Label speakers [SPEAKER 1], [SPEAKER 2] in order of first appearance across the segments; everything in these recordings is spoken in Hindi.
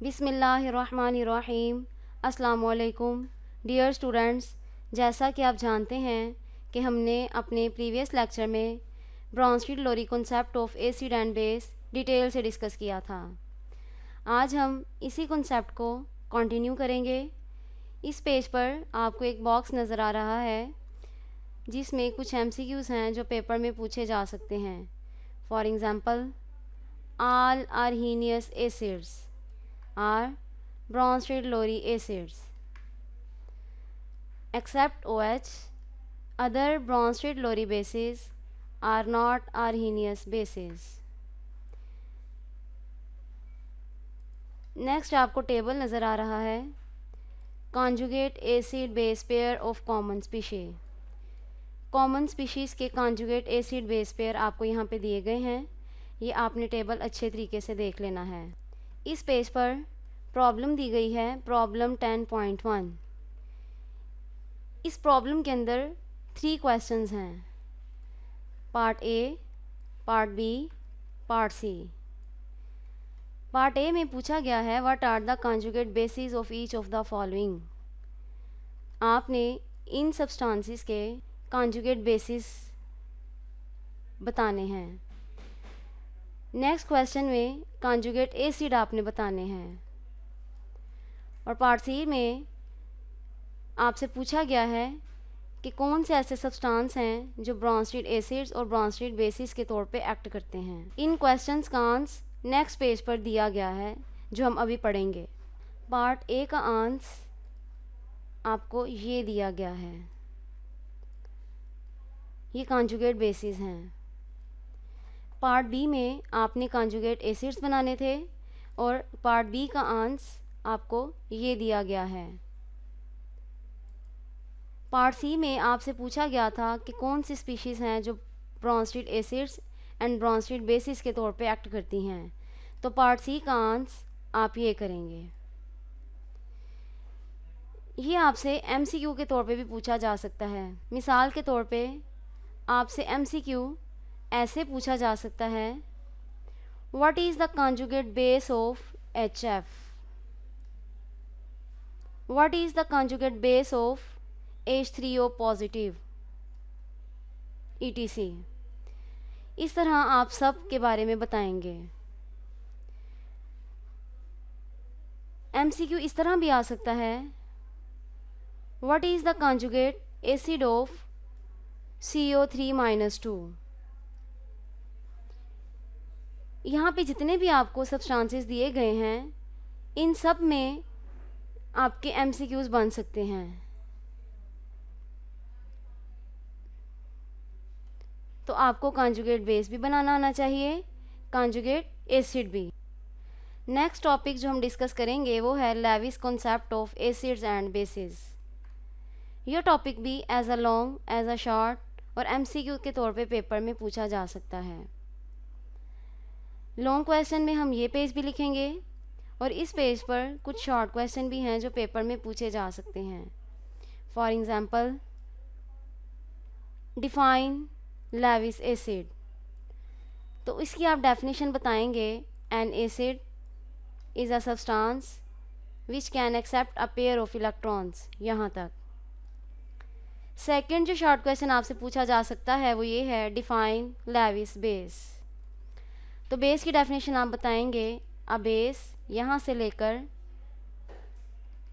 [SPEAKER 1] बिस्मिल्लाहिर्रहमानिर्रहीम। अस्सलामुअलैकुम डियर स्टूडेंट्स, जैसा कि आप जानते हैं कि हमने अपने प्रीवियस लेक्चर में Bronsted Lowry concept of acid and base detail से डिस्कस किया था। आज हम इसी कॉन्सेप्ट को कंटिन्यू करेंगे। इस पेज पर आपको एक बॉक्स नज़र आ रहा है जिसमें कुछ MCQs हैं जो पेपर में पूछे जा सकते हैं। For example, all arrhenius acids are Bronsted-Lowry acids. Except OH, other Bronsted-Lowry bases are not arrhenius bases. Next आपको टेबल नज़र आ रहा है conjugate acid base pair of common species. Common species के कॉन्जुगेट एसिड बेस पेयर आपको यहाँ पे दिए गए हैं। ये आपने टेबल अच्छे तरीके से देख लेना है। इस पेज पर प्रॉब्लम दी गई है, प्रॉब्लम 10.1। इस प्रॉब्लम के अंदर 3 क्वेश्चंस हैं, part A, part B, part C. Part A में पूछा गया है what are the conjugate bases of each of the following. आपने इन सब्सटेंसेस के कॉन्जुगेट बेसिस बताने हैं। नेक्स्ट क्वेश्चन में कॉन्जुगेट एसिड आपने बताने हैं। और पार्ट सी में आपसे पूछा गया है कि कौन से ऐसे सब्सटेंस हैं जो ब्रॉन्स्टेड एसिड्स और ब्रॉन्स्टेड बेसिस के तौर पे एक्ट करते हैं। इन क्वेश्चंस का आंसर नेक्स्ट पेज पर दिया गया है जो हम अभी पढ़ेंगे। पार्ट ए का आंसर आपको ये दिया गया है, ये कॉन्जुगेट बेसिस हैं। पार्ट बी में आपने कॉन्जुगेट एसिड्स बनाने थे और पार्ट बी का आंसर आपको ये दिया गया है। पार्ट सी में आपसे पूछा गया था कि कौन सी स्पीशीज़ हैं जो Brønsted acids and Brønsted basis के तौर पे एक्ट करती हैं। तो पार्ट सी का आंसर आप ये करेंगे। ये आपसे MCQ के तौर पे भी पूछा जा सकता है। मिसाल के तौर पे आपसे MCQ ऐसे पूछा जा सकता है, what is the conjugate base of HF, what is the conjugate base of H3O positive, ETC। इस तरह आप सब के बारे में बताएंगे। MCQ इस तरह भी आ सकता है, what is the conjugate acid of CO3-2। यहाँ पे जितने भी आपको सब्सटेंसेस दिए गए हैं इन सब में आपके MCQs बन सकते हैं। तो आपको कॉन्जुगेट बेस भी बनाना आना चाहिए, कॉन्जुगेट एसिड भी। नेक्स्ट टॉपिक जो हम डिस्कस करेंगे वो है Lewis concept of acids and bases. यह टॉपिक भी as a long as a short और MCQ के तौर पे पेपर में पूछा जा सकता है। लॉन्ग क्वेश्चन में हम ये पेज भी लिखेंगे और इस पेज पर कुछ शॉर्ट क्वेश्चन भी हैं जो पेपर में पूछे जा सकते हैं। For example, define Lewis acid. तो इसकी आप डेफिनेशन बताएंगे, an acid is a substance which can accept a pair of electrons, यहाँ तक। सेकंड जो शॉर्ट क्वेश्चन आपसे पूछा जा सकता है वो ये है, डिफाइन लेविस बेस। तो बेस की डेफिनेशन आप बताएंगे, अ बेस यहाँ से लेकर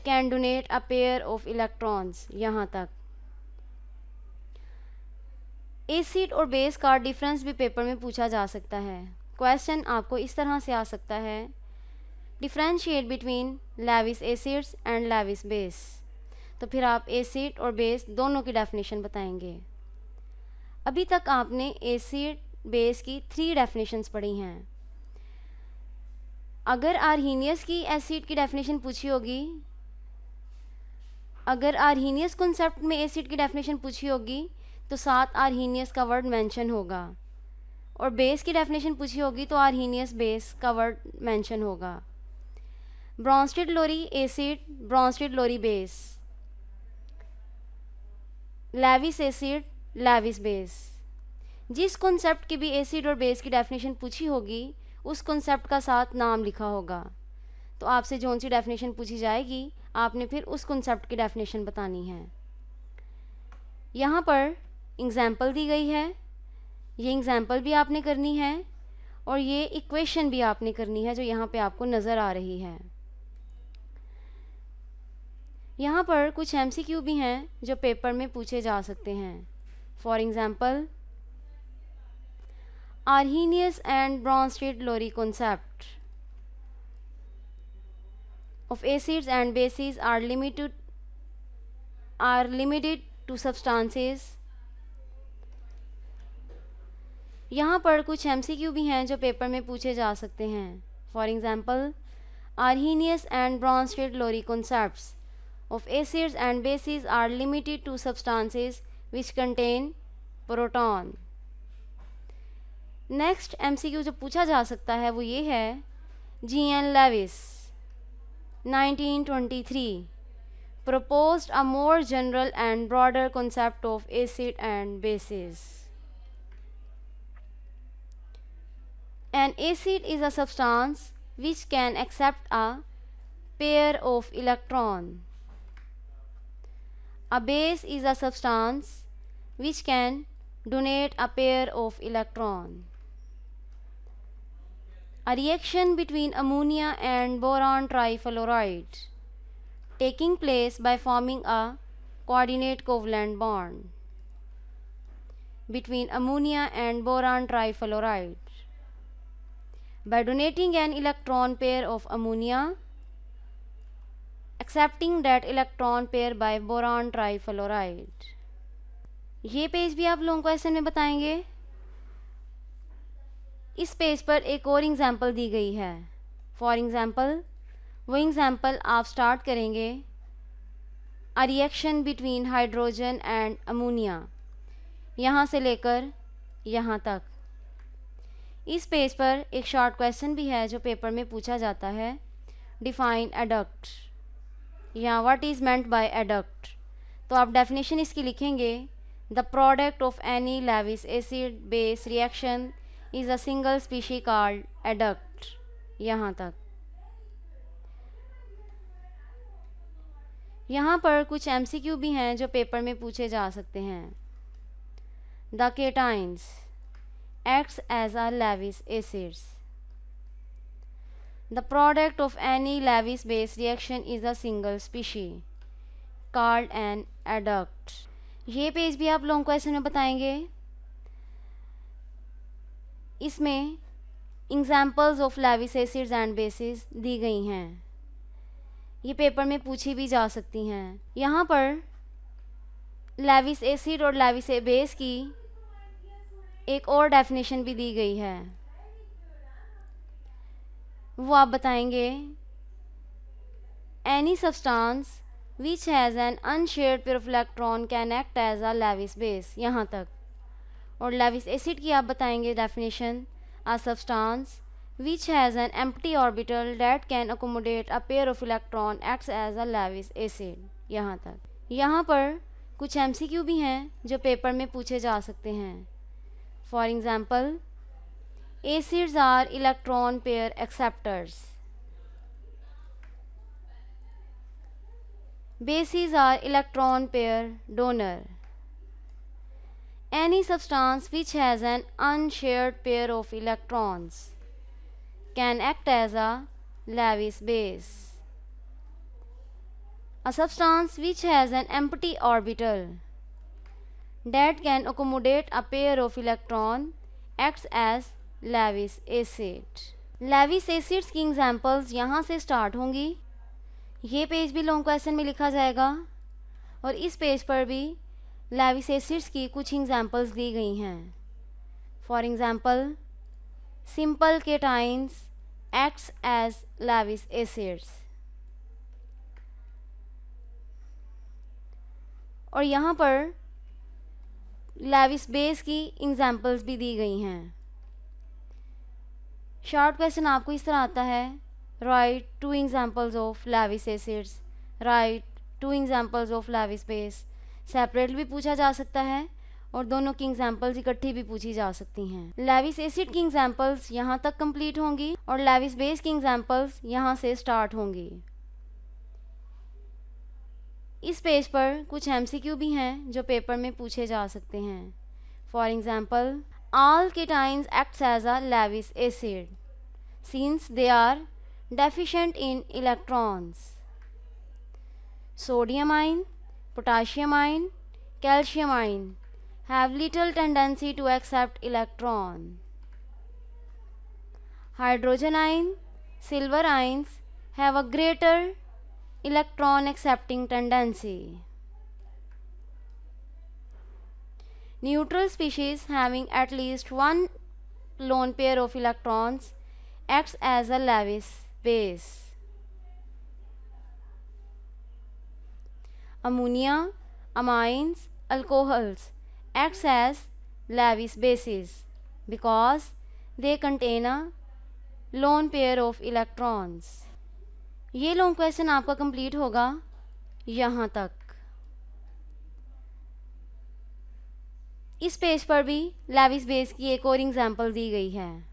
[SPEAKER 1] can donate a pair of electrons, यहाँ तक। एसिड और बेस का डिफरेंस भी पेपर में पूछा जा सकता है। क्वेश्चन आपको इस तरह से आ सकता है, differentiate between Lewis acids and Lewis base. तो फिर आप एसिड और बेस दोनों की डेफिनेशन बताएंगे। अभी तक आपने एसिड बेस की 3 डेफिनेशंस पढ़ी हैं। अगर आर्हीनियस की एसिड की डेफिनेशन पूछी होगी, अगर आर्हीनियस कॉन्सेप्ट में एसिड की डेफिनेशन पूछी होगी तो साथ आर्हीनियस का वर्ड मेंशन होगा, और बेस की डेफिनेशन पूछी होगी तो आर्हीनियस बेस का वर्ड मेंशन होगा। Bronsted Lowry acid, Bronsted Lowry base, Lewis acid, Lewis base. जिस कॉन्सेप्ट की भी एसिड और बेस की डेफिनेशन पूछी होगी उस कॉन्सेप्ट का साथ नाम लिखा होगा। तो आपसे जौन सी डेफिनेशन पूछी जाएगी आपने फिर उस कॉन्सेप्ट की डेफिनेशन बतानी है। यहाँ पर एग्ज़ाम्पल दी गई है, ये एग्ज़ाम्पल भी आपने करनी है और ये इक्वेशन भी आपने करनी है जो यहाँ पे आपको नज़र आ रही है। यहाँ पर कुछ MCQ भी हैं जो पेपर में पूछे जा सकते हैं। For example, Arrhenius and Bronsted-Lowry concept of acids and bases are limited to substances। यहाँ पर कुछ MCQ भी हैं जो पेपर में पूछे जा सकते हैं। For example, Arrhenius and Bronsted-Lowry concepts of acids and bases are limited to substances which contain proton। Next MCQ जो पूछा जा सकता है वो ये है, G.N. Lewis 1923 proposed a more general and broader concept of acid and bases। An acid is a substance which can accept a pair of electrons। A base is a substance which can donate a pair of electrons। A reaction between ammonia and boron trifluoride taking place by forming a coordinate covalent bond between ammonia and boron trifluoride by donating an electron pair of ammonia, accepting that electron pair by boron trifluoride। ये पेज भी आप लोगों को ऐसे में बताएंगे। इस पेज पर एक और एग्ज़ाम्पल दी गई है। फॉर एग्ज़ाम्पल, वो एग्ज़ाम्पल आप स्टार्ट करेंगे, a reaction between hydrogen and ammonia, यहाँ से लेकर यहाँ तक। इस पेज पर एक शॉर्ट क्वेश्चन भी है जो पेपर में पूछा जाता है, डिफाइन एडक्ट या what is meant by adduct. तो आप डेफिनेशन इसकी लिखेंगे, the product of any Lewis acid base reaction is a single species called adduct, यहाँ तक। यहाँ पर कुछ MCQ भी हैं जो पेपर में पूछे जा सकते हैं। The cations acts as a Lewis acids। The product of any Lewis base reaction is a single species called an adduct। ये पेज भी आप लोगों को ऐसे में बताएंगे। इसमें examples of Lewis acids and bases दी गई हैं, ये पेपर में पूछी भी जा सकती हैं। यहाँ पर Lewis acid और Lewis बेस की एक और डेफिनेशन भी दी गई है, वो आप बताएंगे, any substance which has an unshared pair of electron can act as a Lewis base, यहाँ तक। और Lewis एसिड की आप बताएंगे definition, a substance which has an empty orbital that can accommodate a pair of electron acts as a Lewis acid, यहाँ तक। यहाँ पर कुछ MCQ भी हैं जो पेपर में पूछे जा सकते हैं। For example, acids are electron pair acceptors, bases are electron pair donor। Any substance which has an unshared pair of electrons can act as a Lewis base। A substance which has an empty orbital that can accommodate a pair of electron acts as Lewis acid। Lewis acids की एग्जाम्पल्स यहाँ से स्टार्ट होंगी। ये पेज भी लॉन्ग क्वेश्चन में लिखा जाएगा और इस पेज पर भी Lewis acids की कुछ एग्जाम्पल्स दी गई हैं। For example, simple cations acts as Lewis acids। और यहाँ पर Lewis बेस की एग्जाम्पल्स भी दी गई हैं। शॉर्ट क्वेश्चन आपको इस तरह आता है, right 2 examples of Lewis acids, right 2 examples of Lewis base. Separate भी पूछा जा सकता है और दोनों की एग्जाम्पल्स इकट्ठी भी पूछी जा सकती हैं। लेविस एसिड की एग्जाम्पल्स यहाँ तक कंप्लीट होंगी और लेविस बेस की एग्जाम्पल्स यहाँ से स्टार्ट होंगी। इस पेज पर कुछ MCQ भी हैं जो पेपर में पूछे जा सकते हैं। For example, all ketynes acts as a Lewis acid since they are deficient in electrons. Sodium ion, potassium ion, calcium ion have little tendency to accept electron. Hydrogen ion, silver ions have a greater electron accepting tendency. Neutral species having at least one lone pair of electrons acts as a Lewis base. Ammonia, amines, alcohols acts as Lewis bases because they contain a lone pair of electrons. ये लॉन्ग क्वेश्चन आपका कंप्लीट होगा यहाँ तक। इस पेज पर भी लेविस बेस की एक और एग्जाम्पल दी गई है।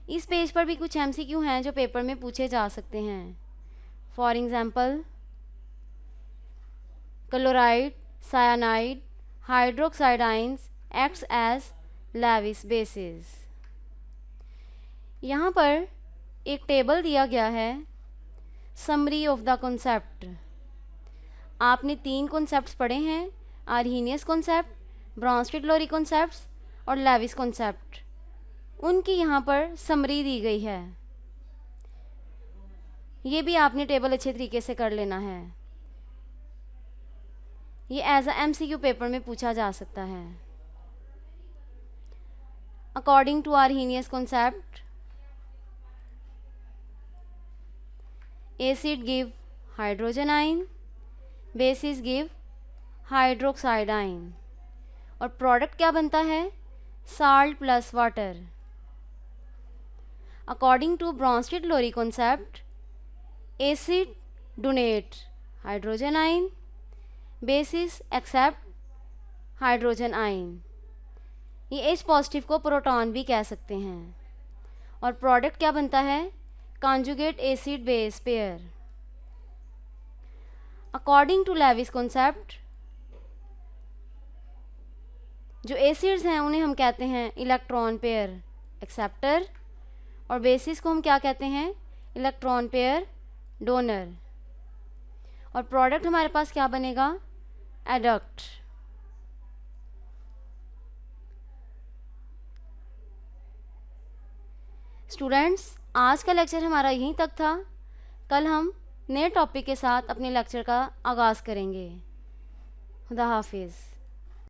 [SPEAKER 1] इस पेज पर भी कुछ MCQ हैं जो पेपर में पूछे जा सकते हैं। For example, chloride, cyanide, hydroxide ions acts as Lewis bases. यहाँ पर एक टेबल दिया गया है, समरी ऑफ द कॉन्सेप्ट। आपने 3 कॉन्सेप्ट्स पढ़े हैं, आर्हीनियस कॉन्सेप्ट, ब्रॉन्स्टेड-लोरी कॉन्सेप्ट्स और लेविस कॉन्सेप्ट। उनकी यहाँ पर समरी दी गई है। ये भी आपने टेबल अच्छे तरीके से कर लेना है। ये एज अ MCQ पेपर में पूछा जा सकता है। According to Arrhenius concept, acid give hydrogen ion, bases give hydroxide ion और प्रोडक्ट क्या बनता है? Salt plus water. According to Bronsted Lowry concept, acid donate hydrogen ion, bases accept hydrogen ion. ये H पॉजिटिव को प्रोटॉन भी कह सकते हैं और प्रोडक्ट क्या बनता है? Conjugate acid base pair. According to Lewis concept, जो एसिड्स हैं उन्हें हम कहते हैं इलेक्ट्रॉन पेयर एक्सेप्टर और बेसिस को हम क्या कहते हैं? Electron pair donor. और प्रोडक्ट हमारे पास क्या बनेगा? एडक्ट। स्टूडेंट्स, आज का लेक्चर हमारा यहीं तक था। कल हम नए टॉपिक के साथ अपने लेक्चर का आगाज़ करेंगे। खुदा हाफिज़।